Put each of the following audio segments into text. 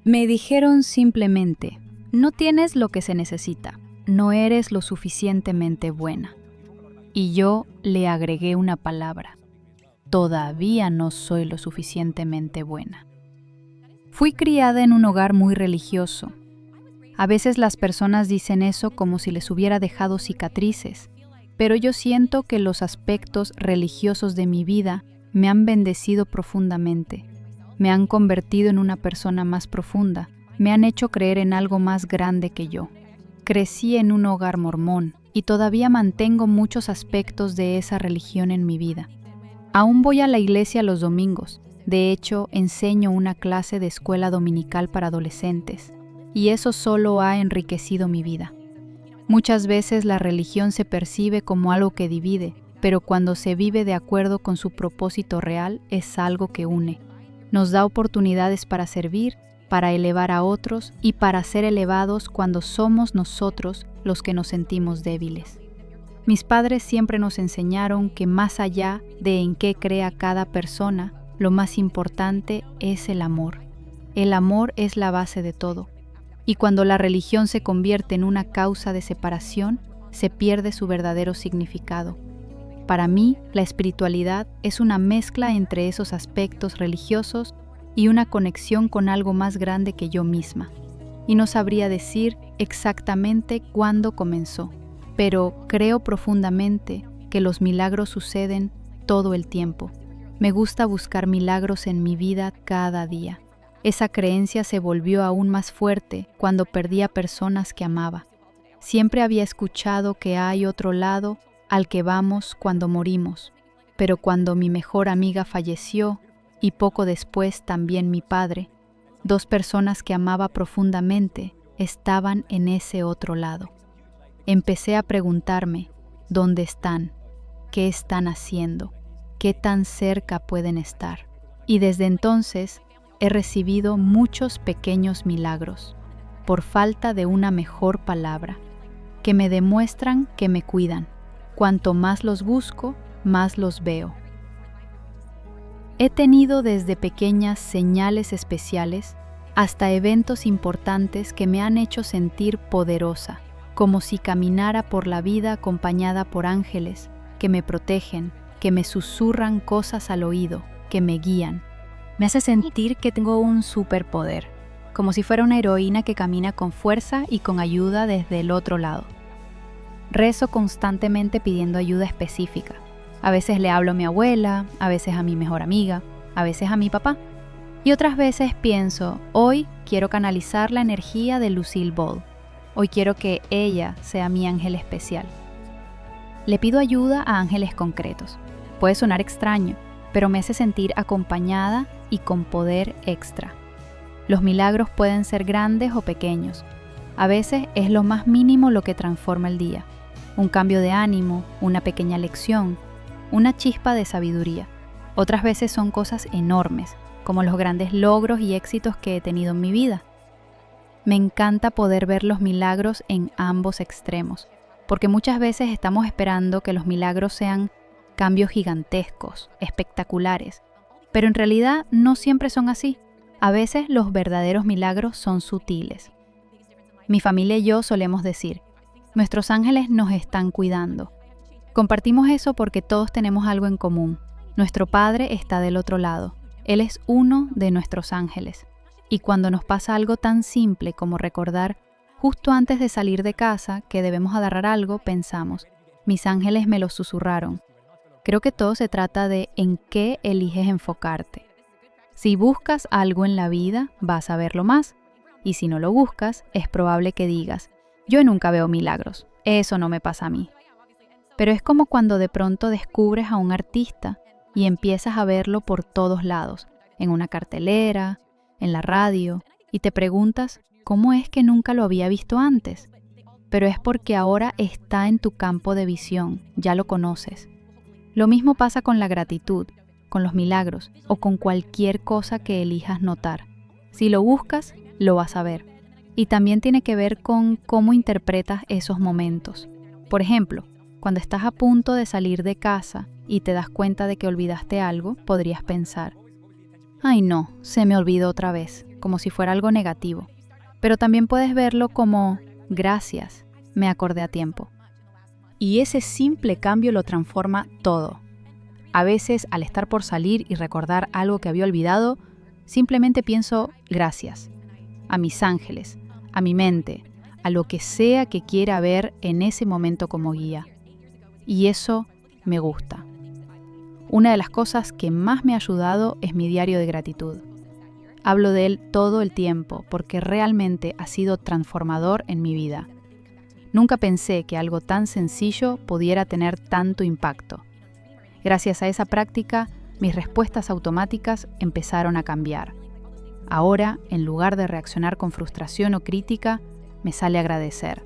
Me dijeron simplemente, no tienes lo que se necesita, no eres lo suficientemente buena. Y yo le agregué una palabra, todavía no soy lo suficientemente buena. Fui criada en un hogar muy religioso. A veces las personas dicen eso como si les hubiera dejado cicatrices, pero yo siento que los aspectos religiosos de mi vida me han bendecido profundamente. Me han convertido en una persona más profunda, me han hecho creer en algo más grande que yo. Crecí en un hogar mormón y todavía mantengo muchos aspectos de esa religión en mi vida. Aún voy a la iglesia los domingos, de hecho enseño una clase de escuela dominical para adolescentes, y eso solo ha enriquecido mi vida. Muchas veces la religión se percibe como algo que divide, pero cuando se vive de acuerdo con su propósito real es algo que une. Nos da oportunidades para servir, para elevar a otros y para ser elevados cuando somos nosotros los que nos sentimos débiles. Mis padres siempre nos enseñaron que más allá de en qué crea cada persona, lo más importante es el amor. El amor es la base de todo. Y cuando la religión se convierte en una causa de separación, se pierde su verdadero significado. Para mí, la espiritualidad es una mezcla entre esos aspectos religiosos y una conexión con algo más grande que yo misma. Y no sabría decir exactamente cuándo comenzó, pero creo profundamente que los milagros suceden todo el tiempo. Me gusta buscar milagros en mi vida cada día. Esa creencia se volvió aún más fuerte cuando perdí a personas que amaba. Siempre había escuchado que hay otro lado al que vamos cuando morimos, pero cuando mi mejor amiga falleció, y poco después también mi padre, dos personas que amaba profundamente estaban en ese otro lado. Empecé a preguntarme, ¿dónde están? ¿Qué están haciendo? ¿Qué tan cerca pueden estar? Y desde entonces he recibido muchos pequeños milagros, por falta de una mejor palabra, que me demuestran que me cuidan. Cuanto más los busco, más los veo. He tenido desde pequeñas señales especiales hasta eventos importantes que me han hecho sentir poderosa, como si caminara por la vida acompañada por ángeles que me protegen, que me susurran cosas al oído, que me guían. Me hace sentir que tengo un superpoder, como si fuera una heroína que camina con fuerza y con ayuda desde el otro lado. Rezo constantemente pidiendo ayuda específica. A veces le hablo a mi abuela, a veces a mi mejor amiga, a veces a mi papá. Y otras veces pienso, hoy quiero canalizar la energía de Lucille Ball. Hoy quiero que ella sea mi ángel especial. Le pido ayuda a ángeles concretos. Puede sonar extraño, pero me hace sentir acompañada y con poder extra. Los milagros pueden ser grandes o pequeños. A veces es lo más mínimo lo que transforma el día. Un cambio de ánimo, una pequeña lección, una chispa de sabiduría. Otras veces son cosas enormes, como los grandes logros y éxitos que he tenido en mi vida. Me encanta poder ver los milagros en ambos extremos, porque muchas veces estamos esperando que los milagros sean cambios gigantescos, espectaculares, pero en realidad no siempre son así. A veces los verdaderos milagros son sutiles. Mi familia y yo solemos decir, nuestros ángeles nos están cuidando. Compartimos eso porque todos tenemos algo en común. Nuestro Padre está del otro lado. Él es uno de nuestros ángeles. Y cuando nos pasa algo tan simple como recordar, justo antes de salir de casa, que debemos agarrar algo, pensamos, mis ángeles me lo susurraron. Creo que todo se trata de en qué eliges enfocarte. Si buscas algo en la vida, vas a verlo más. Y si no lo buscas, es probable que digas, yo nunca veo milagros, eso no me pasa a mí. Pero es como cuando de pronto descubres a un artista y empiezas a verlo por todos lados, en una cartelera, en la radio, y te preguntas, ¿cómo es que nunca lo había visto antes? Pero es porque ahora está en tu campo de visión, ya lo conoces. Lo mismo pasa con la gratitud, con los milagros o con cualquier cosa que elijas notar. Si lo buscas, lo vas a ver. Y también tiene que ver con cómo interpretas esos momentos. Por ejemplo, cuando estás a punto de salir de casa y te das cuenta de que olvidaste algo, podrías pensar, ¡ay no, se me olvidó otra vez! como si fuera algo negativo. Pero también puedes verlo como gracias, me acordé a tiempo. Y ese simple cambio lo transforma todo. A veces, al estar por salir y recordar algo que había olvidado, simplemente pienso gracias. A mis ángeles, a mi mente, a lo que sea que quiera ver en ese momento como guía. Y eso me gusta. Una de las cosas que más me ha ayudado es mi diario de gratitud. Hablo de él todo el tiempo porque realmente ha sido transformador en mi vida. Nunca pensé que algo tan sencillo pudiera tener tanto impacto. Gracias a esa práctica, mis respuestas automáticas empezaron a cambiar. Ahora, en lugar de reaccionar con frustración o crítica, me sale agradecer.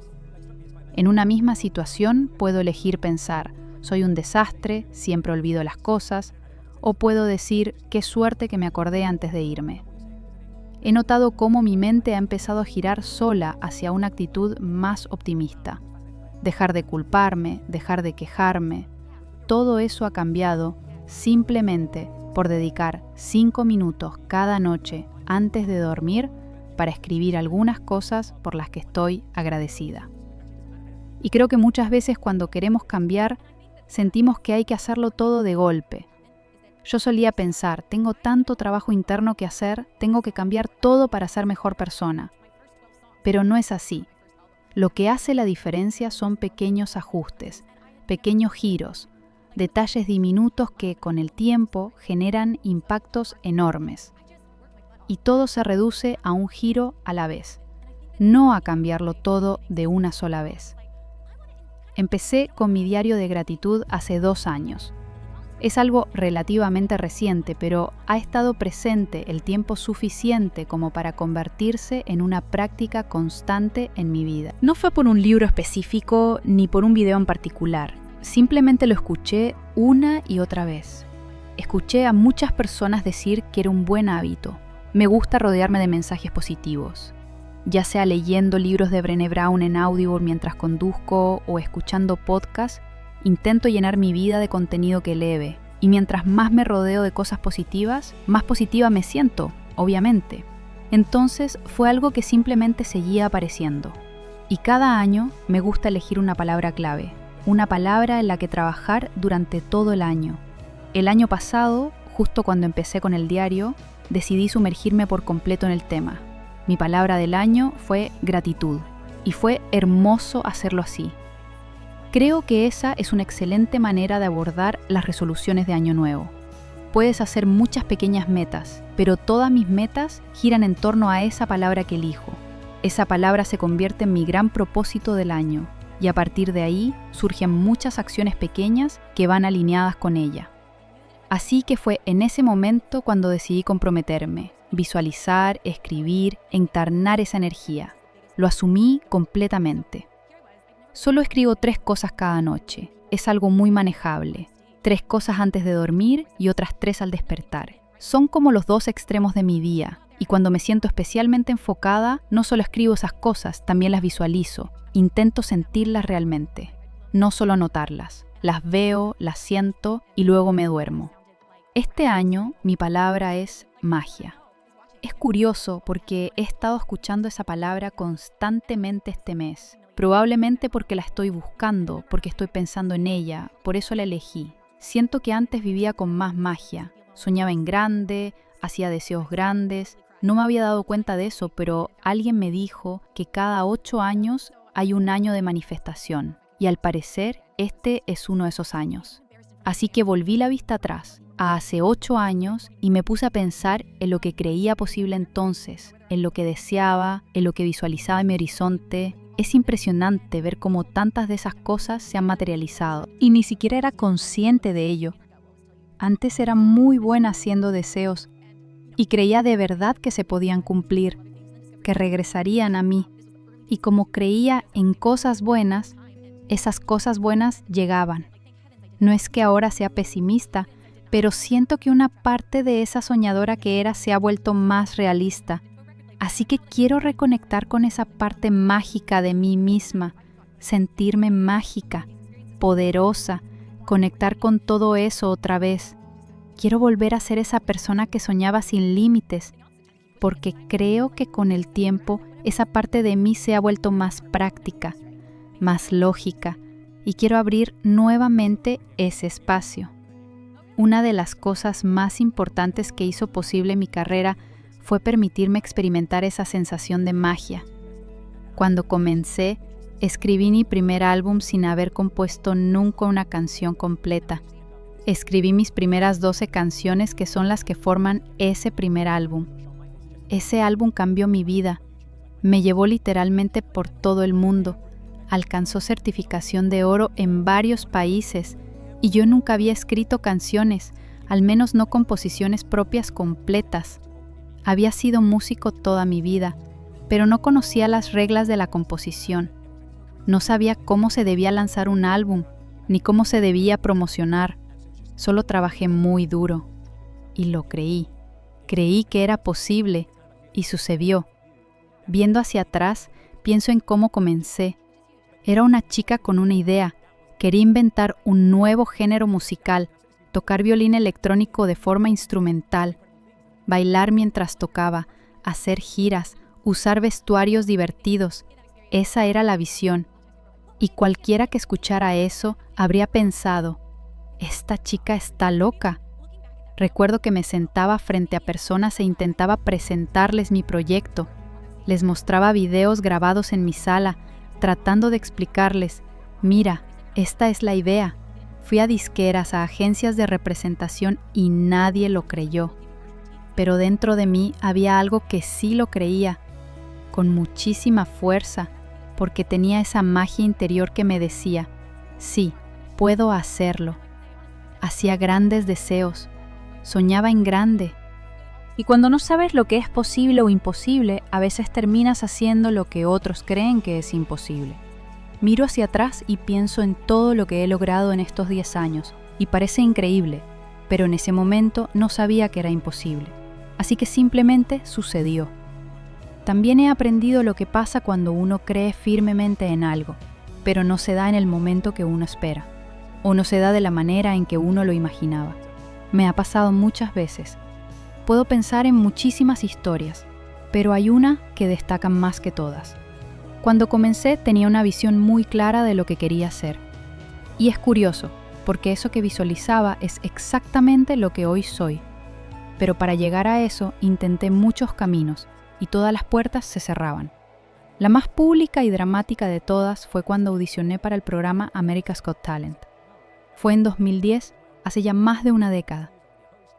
En una misma situación puedo elegir pensar, soy un desastre, siempre olvido las cosas, o puedo decir, qué suerte que me acordé antes de irme. He notado cómo mi mente ha empezado a girar sola hacia una actitud más optimista. Dejar de culparme, dejar de quejarme. Todo eso ha cambiado simplemente por dedicar 5 minutos cada noche antes de dormir para escribir algunas cosas por las que estoy agradecida. Y creo que muchas veces cuando queremos cambiar, sentimos que hay que hacerlo todo de golpe. Yo solía pensar, tengo tanto trabajo interno que hacer, tengo que cambiar todo para ser mejor persona. Pero no es así. Lo que hace la diferencia son pequeños ajustes, pequeños giros, detalles diminutos que con el tiempo generan impactos enormes. Y todo se reduce a un giro a la vez, no a cambiarlo todo de una sola vez. Empecé con mi diario de gratitud hace 2 años. Es algo relativamente reciente, pero ha estado presente el tiempo suficiente como para convertirse en una práctica constante en mi vida. No fue por un libro específico ni por un video en particular. Simplemente lo escuché una y otra vez. Escuché a muchas personas decir que era un buen hábito. Me gusta rodearme de mensajes positivos. Ya sea leyendo libros de Brené Brown en Audible mientras conduzco o escuchando podcasts, intento llenar mi vida de contenido que eleve, y mientras más me rodeo de cosas positivas, más positiva me siento, obviamente. Entonces fue algo que simplemente seguía apareciendo. Y cada año me gusta elegir una palabra clave, una palabra en la que trabajar durante todo el año. El año pasado, justo cuando empecé con el diario, decidí sumergirme por completo en el tema. Mi palabra del año fue gratitud, y fue hermoso hacerlo así. Creo que esa es una excelente manera de abordar las resoluciones de Año Nuevo. Puedes hacer muchas pequeñas metas, pero todas mis metas giran en torno a esa palabra que elijo. Esa palabra se convierte en mi gran propósito del año, y a partir de ahí surgen muchas acciones pequeñas que van alineadas con ella. Así que fue en ese momento cuando decidí comprometerme, visualizar, escribir, encarnar esa energía. Lo asumí completamente. Solo escribo 3 cosas cada noche. Es algo muy manejable. 3 cosas antes de dormir y otras 3 al despertar. Son como los 2 extremos de mi día. Y cuando me siento especialmente enfocada, no solo escribo esas cosas, también las visualizo. Intento sentirlas realmente, no solo anotarlas. Las veo, las siento y luego me duermo. Este año mi palabra es magia. Es curioso porque he estado escuchando esa palabra constantemente este mes. Probablemente porque la estoy buscando, porque estoy pensando en ella, por eso la elegí. Siento que antes vivía con más magia. Soñaba en grande, hacía deseos grandes. No me había dado cuenta de eso, pero alguien me dijo que cada 8 años hay un año de manifestación. Y al parecer, este es uno de esos años. Así que volví la vista atrás, a hace 8 años, y me puse a pensar en lo que creía posible entonces, en lo que deseaba, en lo que visualizaba en mi horizonte. Es impresionante ver cómo tantas de esas cosas se han materializado y ni siquiera era consciente de ello. Antes era muy buena haciendo deseos y creía de verdad que se podían cumplir, que regresarían a mí. Y como creía en cosas buenas, esas cosas buenas llegaban. No es que ahora sea pesimista, pero siento que una parte de esa soñadora que era se ha vuelto más realista. Así que quiero reconectar con esa parte mágica de mí misma, sentirme mágica, poderosa, conectar con todo eso otra vez. Quiero volver a ser esa persona que soñaba sin límites. porque creo que con el tiempo esa parte de mí se ha vuelto más práctica, más lógica, y quiero abrir nuevamente ese espacio. Una de las cosas más importantes que hizo posible mi carrera fue permitirme experimentar esa sensación de magia. Cuando comencé, escribí mi primer álbum sin haber compuesto nunca una canción completa. Escribí mis primeras 12 canciones que son las que forman ese primer álbum. Ese álbum cambió mi vida, me llevó literalmente por todo el mundo, alcanzó certificación de oro en varios países y yo nunca había escrito canciones, al menos no composiciones propias completas. Había sido músico toda mi vida, pero no conocía las reglas de la composición. No sabía cómo se debía lanzar un álbum, ni cómo se debía promocionar. Solo trabajé muy duro y lo creí. Creí que era posible y sucedió. Viendo hacia atrás, pienso en cómo comencé. Era una chica con una idea. Quería inventar un nuevo género musical, tocar violín electrónico de forma instrumental, bailar mientras tocaba, hacer giras, usar vestuarios divertidos. Esa era la visión. Y cualquiera que escuchara eso habría pensado, esta chica está loca. Recuerdo que me sentaba frente a personas e intentaba presentarles mi proyecto. Les mostraba videos grabados en mi sala, tratando de explicarles, mira, esta es la idea. Fui a disqueras, a agencias de representación y nadie lo creyó. Pero dentro de mí había algo que sí lo creía, con muchísima fuerza, porque tenía esa magia interior que me decía, sí, puedo hacerlo. Hacía grandes deseos, soñaba en grande. Y cuando no sabes lo que es posible o imposible, a veces terminas haciendo lo que otros creen que es imposible. Miro hacia atrás y pienso en todo lo que he logrado en estos 10 años, y parece increíble, pero en ese momento no sabía que era imposible. Así que simplemente sucedió. También he aprendido lo que pasa cuando uno cree firmemente en algo, pero no se da en el momento que uno espera, o no se da de la manera en que uno lo imaginaba. Me ha pasado muchas veces. Puedo pensar en muchísimas historias, pero hay una que destaca más que todas. Cuando comencé tenía una visión muy clara de lo que quería hacer. Y es curioso, porque eso que visualizaba es exactamente lo que hoy soy. Pero para llegar a eso intenté muchos caminos y todas las puertas se cerraban. La más pública y dramática de todas fue cuando audicioné para el programa America's Got Talent. Fue en 2010, hace ya más de una década.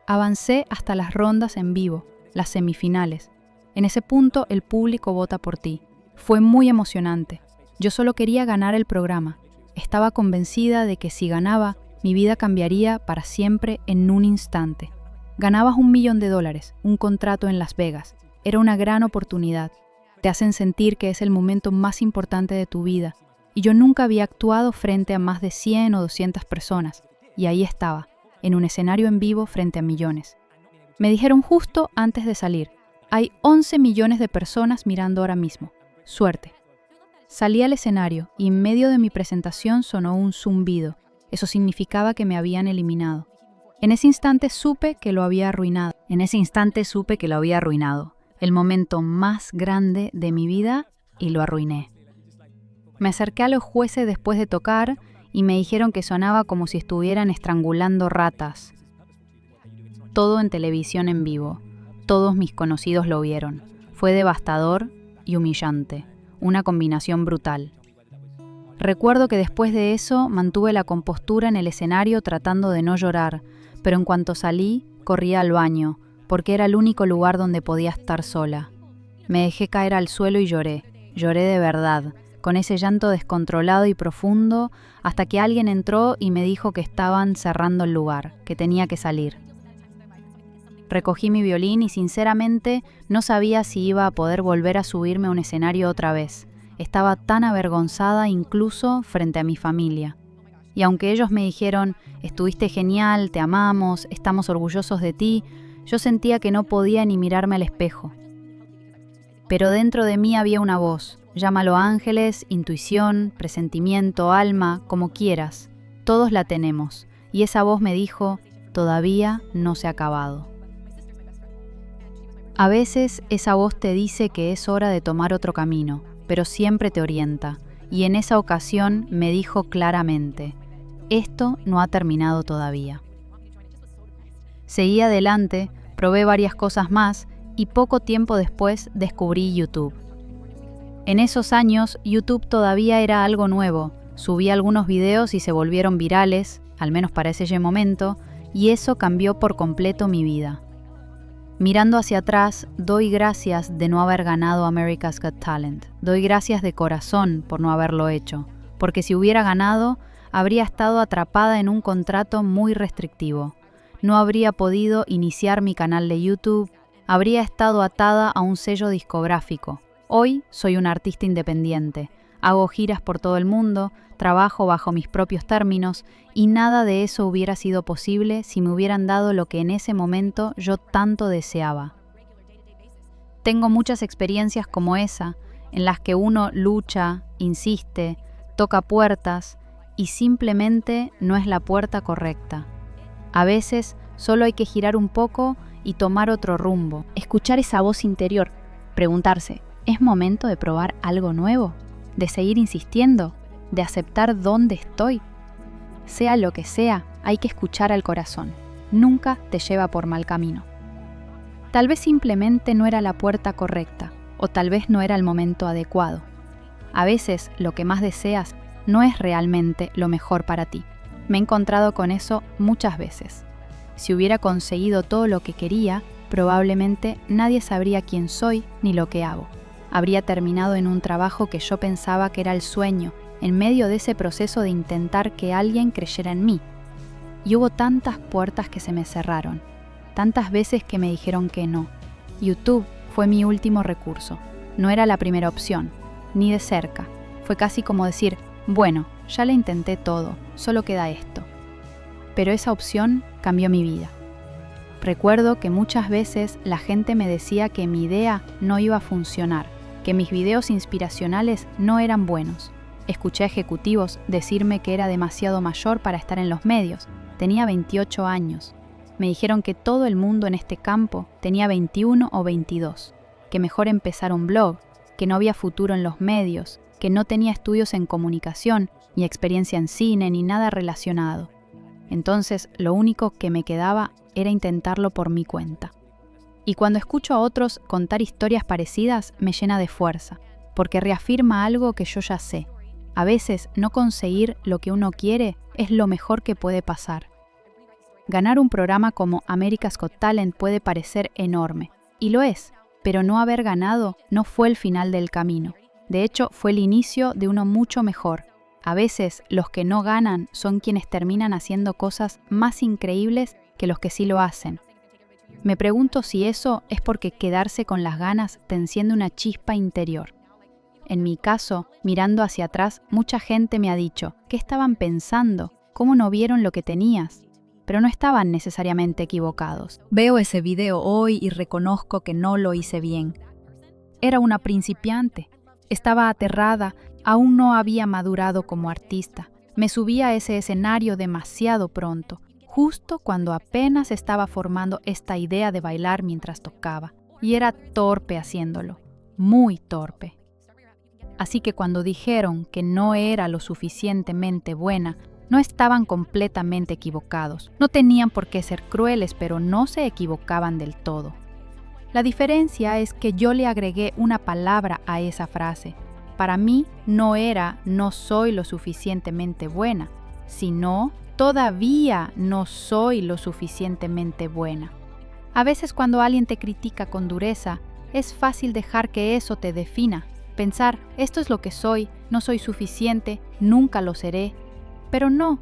Avancé hasta las rondas en vivo, las semifinales. En ese punto el público vota por ti. Fue muy emocionante. Yo solo quería ganar el programa. Estaba convencida de que si ganaba, mi vida cambiaría para siempre en un instante. Ganabas $1 millón, un contrato en Las Vegas. Era una gran oportunidad. Te hacen sentir que es el momento más importante de tu vida. Y yo nunca había actuado frente a más de 100 o 200 personas. Y ahí estaba, en un escenario en vivo frente a millones. Me dijeron justo antes de salir, hay 11 millones de personas mirando ahora mismo. Suerte. Salí al escenario y en medio de mi presentación sonó un zumbido. Eso significaba que me habían eliminado. En ese instante supe que lo había arruinado. El momento más grande de mi vida y lo arruiné. Me acerqué a los jueces después de tocar y me dijeron que sonaba como si estuvieran estrangulando ratas. Todo en televisión en vivo. Todos mis conocidos lo vieron. Fue devastador y humillante. Una combinación brutal. Recuerdo que después de eso mantuve la compostura en el escenario tratando de no llorar, pero en cuanto salí, corrí al baño, porque era el único lugar donde podía estar sola. Me dejé caer al suelo y lloré. Lloré de verdad, con ese llanto descontrolado y profundo, hasta que alguien entró y me dijo que estaban cerrando el lugar, que tenía que salir. Recogí mi violín y sinceramente no sabía si iba a poder volver a subirme a un escenario otra vez. Estaba tan avergonzada incluso frente a mi familia. Y aunque ellos me dijeron, estuviste genial, te amamos, estamos orgullosos de ti, yo sentía que no podía ni mirarme al espejo. Pero dentro de mí había una voz, llámalo ángeles, intuición, presentimiento, alma, como quieras. Todos la tenemos. Y esa voz me dijo, todavía no se ha acabado. A veces esa voz te dice que es hora de tomar otro camino, pero siempre te orienta, y en esa ocasión me dijo claramente: esto no ha terminado todavía. Seguí adelante, probé varias cosas más y poco tiempo después descubrí YouTube. En esos años, YouTube todavía era algo nuevo. Subí algunos videos y se volvieron virales, al menos para ese momento, y eso cambió por completo mi vida. Mirando hacia atrás, doy gracias de no haber ganado America's Got Talent. Doy gracias de corazón por no haberlo hecho, porque si hubiera ganado, habría estado atrapada en un contrato muy restrictivo. No habría podido iniciar mi canal de YouTube, habría estado atada a un sello discográfico. Hoy soy una artista independiente, hago giras por todo el mundo, trabajo bajo mis propios términos y nada de eso hubiera sido posible si me hubieran dado lo que en ese momento yo tanto deseaba. Tengo muchas experiencias como esa, en las que uno lucha, insiste, toca puertas y simplemente no es la puerta correcta. A veces solo hay que girar un poco y tomar otro rumbo. Escuchar esa voz interior, preguntarse, ¿es momento de probar algo nuevo? ¿De seguir insistiendo? ¿De aceptar dónde estoy? Sea lo que sea, hay que escuchar al corazón. Nunca te lleva por mal camino. Tal vez simplemente no era la puerta correcta, o tal vez no era el momento adecuado. A veces lo que más deseas no es realmente lo mejor para ti. Me he encontrado con eso muchas veces. Si hubiera conseguido todo lo que quería, probablemente nadie sabría quién soy ni lo que hago. Habría terminado en un trabajo que yo pensaba que era el sueño, en medio de ese proceso de intentar que alguien creyera en mí. Y hubo tantas puertas que se me cerraron, tantas veces que me dijeron que no. YouTube fue mi último recurso. No era la primera opción, ni de cerca. Fue casi como decir, bueno, ya le intenté todo, solo queda esto. Pero esa opción cambió mi vida. Recuerdo que muchas veces la gente me decía que mi idea no iba a funcionar, que mis videos inspiracionales no eran buenos. Escuché a ejecutivos decirme que era demasiado mayor para estar en los medios. Tenía 28 años. Me dijeron que todo el mundo en este campo tenía 21 o 22, que mejor empezar un blog, que no había futuro en los medios, que no tenía estudios en comunicación, ni experiencia en cine, ni nada relacionado. Entonces, lo único que me quedaba era intentarlo por mi cuenta. Y cuando escucho a otros contar historias parecidas, me llena de fuerza, porque reafirma algo que yo ya sé. A veces, no conseguir lo que uno quiere es lo mejor que puede pasar. Ganar un programa como America's Got Talent puede parecer enorme, y lo es, pero no haber ganado no fue el final del camino. De hecho, fue el inicio de uno mucho mejor. A veces, los que no ganan son quienes terminan haciendo cosas más increíbles que los que sí lo hacen. Me pregunto si eso es porque quedarse con las ganas te enciende una chispa interior. En mi caso, mirando hacia atrás, mucha gente me ha dicho, ¿qué estaban pensando? ¿Cómo no vieron lo que tenías? Pero no estaban necesariamente equivocados. Veo ese video hoy y reconozco que no lo hice bien. Era una principiante. Estaba aterrada, aún no había madurado como artista. Me subí a ese escenario demasiado pronto, justo cuando apenas estaba formando esta idea de bailar mientras tocaba. Y era torpe haciéndolo, muy torpe. Así que cuando dijeron que no era lo suficientemente buena, no estaban completamente equivocados. No tenían por qué ser crueles, pero no se equivocaban del todo. La diferencia es que yo le agregué una palabra a esa frase. Para mí no era "no soy lo suficientemente buena", sino "todavía no soy lo suficientemente buena". A veces cuando alguien te critica con dureza, es fácil dejar que eso te defina. Pensar, esto es lo que soy, no soy suficiente, nunca lo seré. Pero no,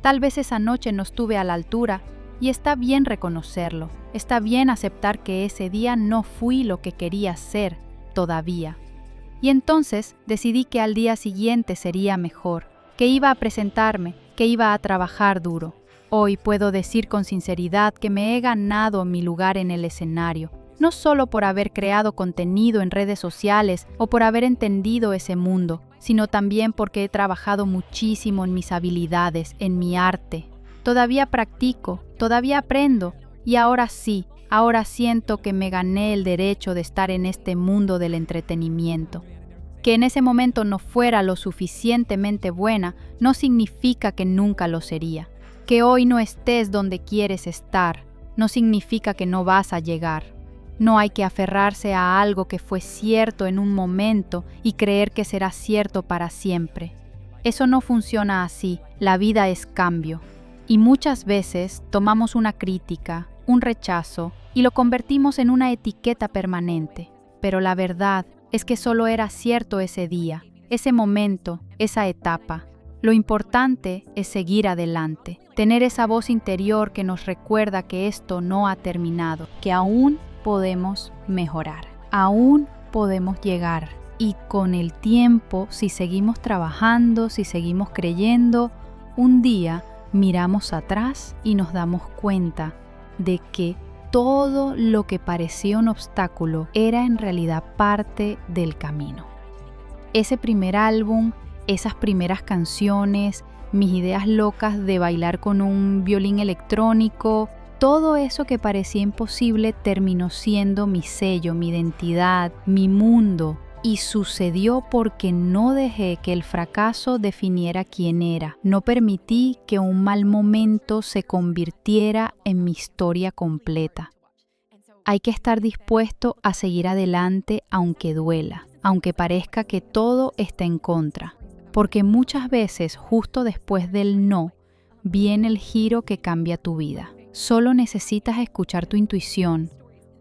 tal vez esa noche no estuve a la altura y está bien reconocerlo. Está bien aceptar que ese día no fui lo que quería ser todavía. Y entonces decidí que al día siguiente sería mejor, que iba a presentarme, que iba a trabajar duro. Hoy puedo decir con sinceridad que me he ganado mi lugar en el escenario, no solo por haber creado contenido en redes sociales o por haber entendido ese mundo, sino también porque he trabajado muchísimo en mis habilidades, en mi arte. Todavía practico, todavía aprendo y ahora sí, Ahora siento que me gané el derecho de estar en este mundo del entretenimiento. Que en ese momento no fuera lo suficientemente buena no significa que nunca lo sería. Que hoy no estés donde quieres estar no significa que no vas a llegar. No hay que aferrarse a algo que fue cierto en un momento y creer que será cierto para siempre. Eso no funciona así. La vida es cambio. Y muchas veces tomamos una crítica, un rechazo, y lo convertimos en una etiqueta permanente. Pero la verdad es que solo era cierto ese día, ese momento, esa etapa. Lo importante es seguir adelante, tener esa voz interior que nos recuerda que esto no ha terminado, que aún podemos mejorar, aún podemos llegar. Y con el tiempo, si seguimos trabajando, si seguimos creyendo, un día miramos atrás y nos damos cuenta de que todo lo que parecía un obstáculo era en realidad parte del camino. Ese primer álbum, esas primeras canciones, mis ideas locas de bailar con un violín electrónico, todo eso que parecía imposible terminó siendo mi sello, mi identidad, mi mundo. Y sucedió porque no dejé que el fracaso definiera quién era. No permití que un mal momento se convirtiera en mi historia completa. Hay que estar dispuesto a seguir adelante aunque duela, aunque parezca que todo está en contra. Porque muchas veces, justo después del no, viene el giro que cambia tu vida. Solo necesitas escuchar tu intuición,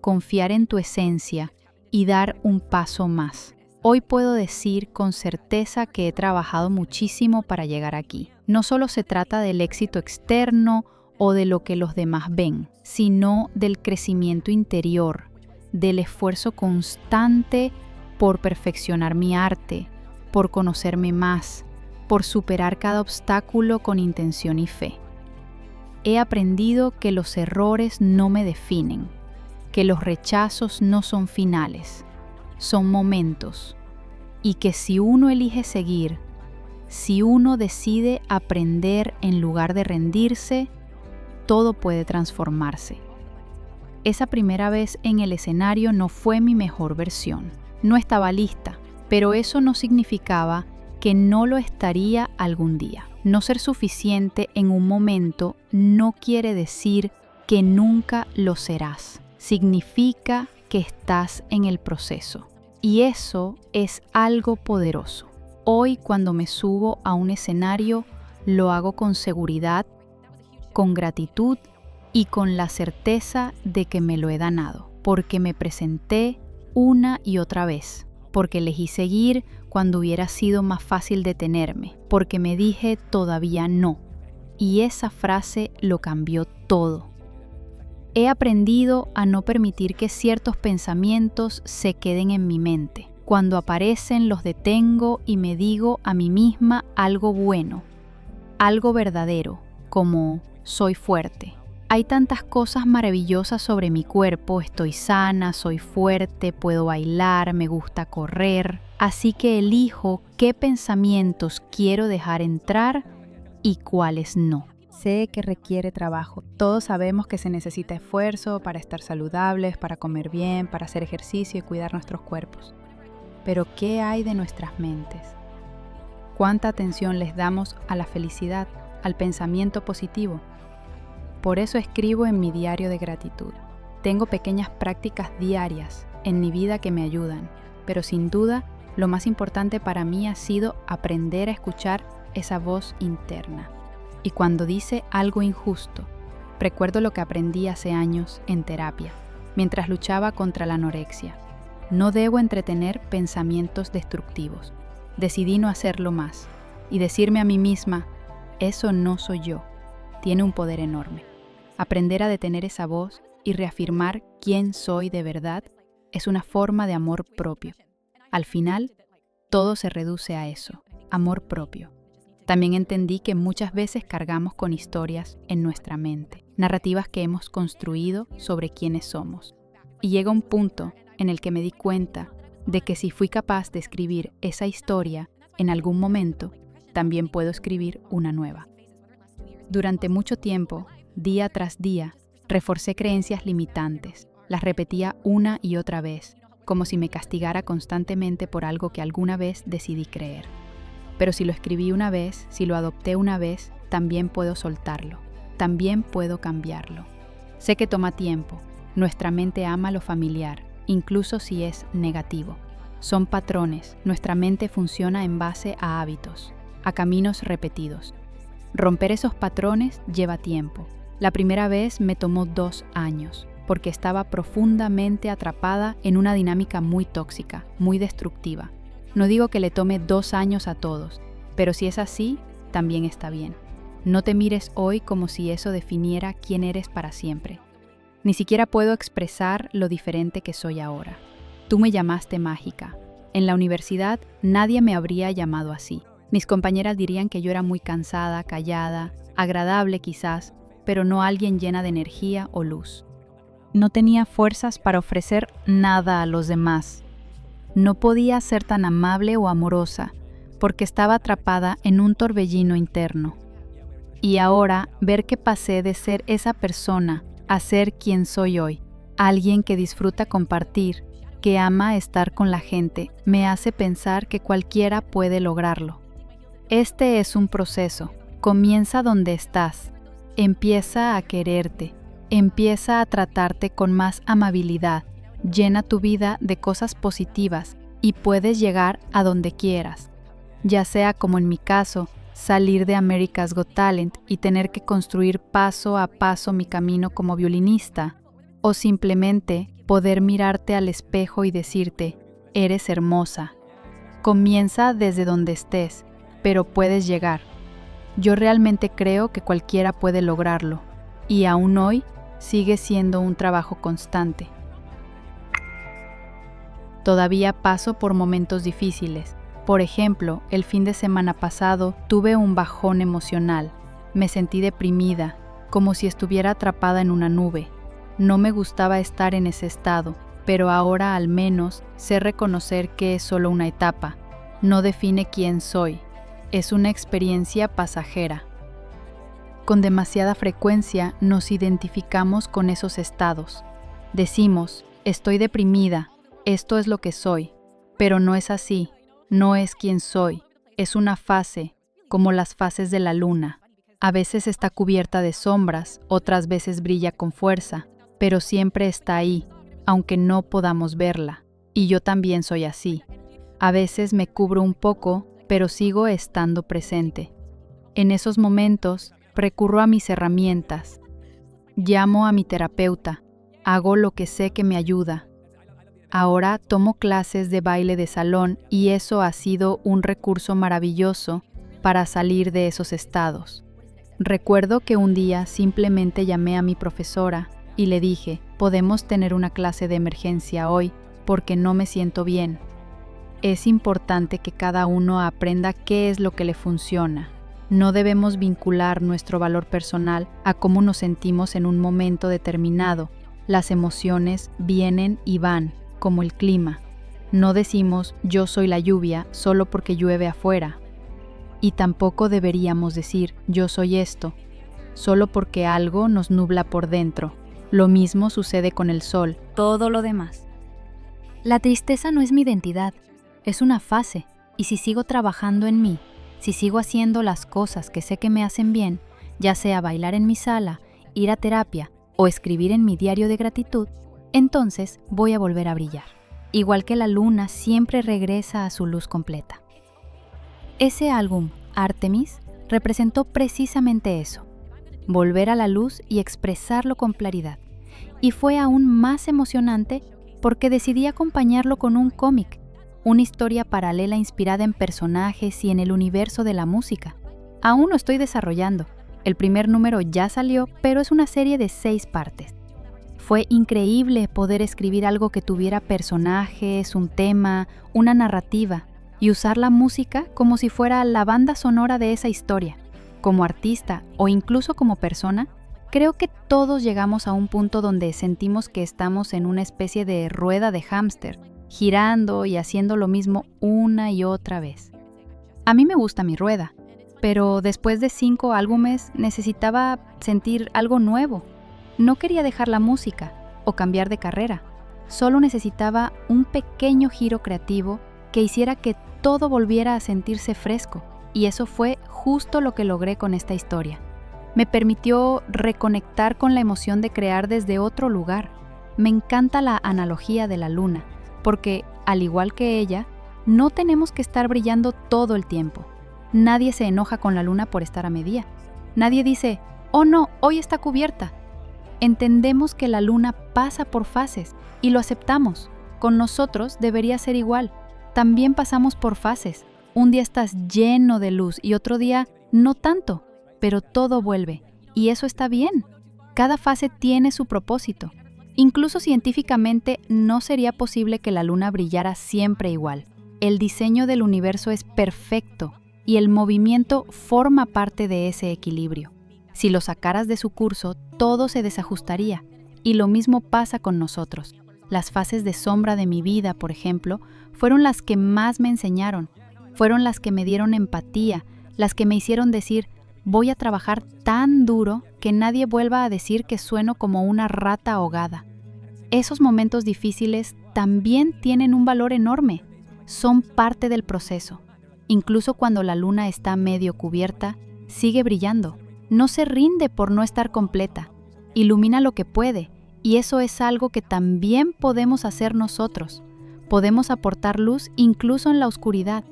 confiar en tu esencia y dar un paso más. Hoy puedo decir con certeza que he trabajado muchísimo para llegar aquí. No solo se trata del éxito externo o de lo que los demás ven, sino del crecimiento interior, del esfuerzo constante por perfeccionar mi arte, por conocerme más, por superar cada obstáculo con intención y fe. He aprendido que los errores no me definen, que los rechazos no son finales, son momentos, y que si uno elige seguir, si uno decide aprender en lugar de rendirse, todo puede transformarse. Esa primera vez en el escenario no fue mi mejor versión, no estaba lista, pero eso no significaba que no lo estaría algún día. No ser suficiente en un momento no quiere decir que nunca lo serás. Significa que estás en el proceso. Y eso es algo poderoso. Hoy, cuando me subo a un escenario, lo hago con seguridad, con gratitud y con la certeza de que me lo he ganado, porque me presenté una y otra vez, porque elegí seguir cuando hubiera sido más fácil detenerme, porque me dije todavía no. Y esa frase lo cambió todo. He aprendido a no permitir que ciertos pensamientos se queden en mi mente. Cuando aparecen los detengo y me digo a mí misma algo bueno, algo verdadero, como soy fuerte. Hay tantas cosas maravillosas sobre mi cuerpo, estoy sana, soy fuerte, puedo bailar, me gusta correr. Así que elijo qué pensamientos quiero dejar entrar y cuáles no. Sé que requiere trabajo. Todos sabemos que se necesita esfuerzo para estar saludables, para comer bien, para hacer ejercicio y cuidar nuestros cuerpos. Pero ¿qué hay de nuestras mentes? ¿Cuánta atención les damos a la felicidad, al pensamiento positivo? Por eso escribo en mi diario de gratitud. Tengo pequeñas prácticas diarias en mi vida que me ayudan, pero sin duda lo más importante para mí ha sido aprender a escuchar esa voz interna. Y cuando dice algo injusto, recuerdo lo que aprendí hace años en terapia, mientras luchaba contra la anorexia. No debo entretener pensamientos destructivos. Decidí no hacerlo más y decirme a mí misma, eso no soy yo. Tiene un poder enorme. Aprender a detener esa voz y reafirmar quién soy de verdad es una forma de amor propio. Al final, todo se reduce a eso, amor propio. También entendí que muchas veces cargamos con historias en nuestra mente, narrativas que hemos construido sobre quiénes somos. Y llega un punto en el que me di cuenta de que si fui capaz de escribir esa historia en algún momento, también puedo escribir una nueva. Durante mucho tiempo, día tras día, Reforcé creencias limitantes, las repetía una y otra vez, como si me castigara constantemente por algo que alguna vez decidí creer. Pero si lo escribí una vez, si lo adopté una vez, también puedo soltarlo, también puedo cambiarlo. Sé que toma tiempo, nuestra mente ama lo familiar, incluso si es negativo. Son patrones, nuestra mente funciona en base a hábitos, a caminos repetidos. Romper esos patrones lleva tiempo. La primera vez me tomó 2 años, porque estaba profundamente atrapada en una dinámica muy tóxica, muy destructiva. No digo que le tome 2 años a todos, pero si es así, también está bien. No te mires hoy como si eso definiera quién eres para siempre. Ni siquiera puedo expresar lo diferente que soy ahora. Tú me llamaste mágica. En la universidad nadie me habría llamado así. Mis compañeras dirían que yo era muy cansada, callada, agradable quizás, pero no alguien llena de energía o luz. No tenía fuerzas para ofrecer nada a los demás. No podía ser tan amable o amorosa, porque estaba atrapada en un torbellino interno. Y ahora, ver que pasé de ser esa persona a ser quien soy hoy, alguien que disfruta compartir, que ama estar con la gente, me hace pensar que cualquiera puede lograrlo. Este es un proceso. Comienza donde estás. Empieza a quererte. Empieza a tratarte con más amabilidad. Llena tu vida de cosas positivas y puedes llegar a donde quieras. Ya sea como en mi caso, salir de America's Got Talent y tener que construir paso a paso mi camino como violinista, o simplemente poder mirarte al espejo y decirte, eres hermosa. Comienza desde donde estés, pero puedes llegar. Yo realmente creo que cualquiera puede lograrlo, y aún hoy sigue siendo un trabajo constante. Todavía paso por momentos difíciles. Por ejemplo, el fin de semana pasado tuve un bajón emocional. Me sentí deprimida, como si estuviera atrapada en una nube. No me gustaba estar en ese estado, pero ahora al menos sé reconocer que es solo una etapa. No define quién soy. Es una experiencia pasajera. Con demasiada frecuencia nos identificamos con esos estados. Decimos, estoy deprimida, esto es lo que soy, pero no es así, no es quien soy, es una fase, como las fases de la luna. A veces está cubierta de sombras, otras veces brilla con fuerza, pero siempre está ahí, aunque no podamos verla. Y yo también soy así. A veces me cubro un poco, pero sigo estando presente. En esos momentos, recurro a mis herramientas. Llamo a mi terapeuta, hago lo que sé que me ayuda. Ahora tomo clases de baile de salón y eso ha sido un recurso maravilloso para salir de esos estados. Recuerdo que un día simplemente llamé a mi profesora y le dije, podemos tener una clase de emergencia hoy porque no me siento bien. Es importante que cada uno aprenda qué es lo que le funciona. No debemos vincular nuestro valor personal a cómo nos sentimos en un momento determinado. Las emociones vienen y van, como el clima. No decimos yo soy la lluvia solo porque llueve afuera. Y tampoco deberíamos decir yo soy esto, solo porque algo nos nubla por dentro. Lo mismo sucede con el sol. Todo lo demás. La tristeza no es mi identidad. Es una fase, y si sigo trabajando en mí, si sigo haciendo las cosas que sé que me hacen bien, ya sea bailar en mi sala, ir a terapia o escribir en mi diario de gratitud, entonces voy a volver a brillar. Igual que la luna siempre regresa a su luz completa. Ese álbum, Artemis, representó precisamente eso, volver a la luz y expresarlo con claridad. Y fue aún más emocionante porque decidí acompañarlo con un cómic, una historia paralela inspirada en personajes y en el universo de la música. Aún lo estoy desarrollando. El primer número ya salió, pero es una serie de 6 partes. Fue increíble poder escribir algo que tuviera personajes, un tema, una narrativa, y usar la música como si fuera la banda sonora de esa historia. Como artista o incluso como persona, creo que todos llegamos a un punto donde sentimos que estamos en una especie de rueda de hámster, girando y haciendo lo mismo una y otra vez. A mí me gusta mi rueda, pero después de 5 álbumes necesitaba sentir algo nuevo. No quería dejar la música o cambiar de carrera. Solo necesitaba un pequeño giro creativo que hiciera que todo volviera a sentirse fresco. Y eso fue justo lo que logré con esta historia. Me permitió reconectar con la emoción de crear desde otro lugar. Me encanta la analogía de la luna, porque, al igual que ella, no tenemos que estar brillando todo el tiempo. Nadie se enoja con la luna por estar a mediodía. Nadie dice, oh no, hoy está cubierta. Entendemos que la luna pasa por fases y lo aceptamos. Con nosotros debería ser igual. También pasamos por fases. Un día estás lleno de luz y otro día no tanto, pero todo vuelve. Y eso está bien. Cada fase tiene su propósito. Incluso científicamente no sería posible que la luna brillara siempre igual. El diseño del universo es perfecto y el movimiento forma parte de ese equilibrio. Si lo sacaras de su curso, todo se desajustaría. Y lo mismo pasa con nosotros. Las fases de sombra de mi vida, por ejemplo, fueron las que más me enseñaron. Fueron las que me dieron empatía, las que me hicieron decir, voy a trabajar tan duro que nadie vuelva a decir que sueno como una rata ahogada. Esos momentos difíciles también tienen un valor enorme. Son parte del proceso. Incluso cuando la luna está medio cubierta, sigue brillando. No se rinde por no estar completa. Ilumina lo que puede, y eso es algo que también podemos hacer nosotros. Podemos aportar luz incluso en la oscuridad.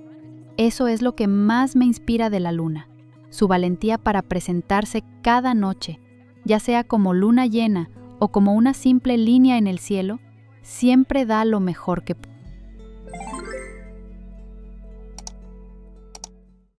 Eso es lo que más me inspira de la luna. Su valentía para presentarse cada noche, ya sea como luna llena o como una simple línea en el cielo, siempre da lo mejor que puede.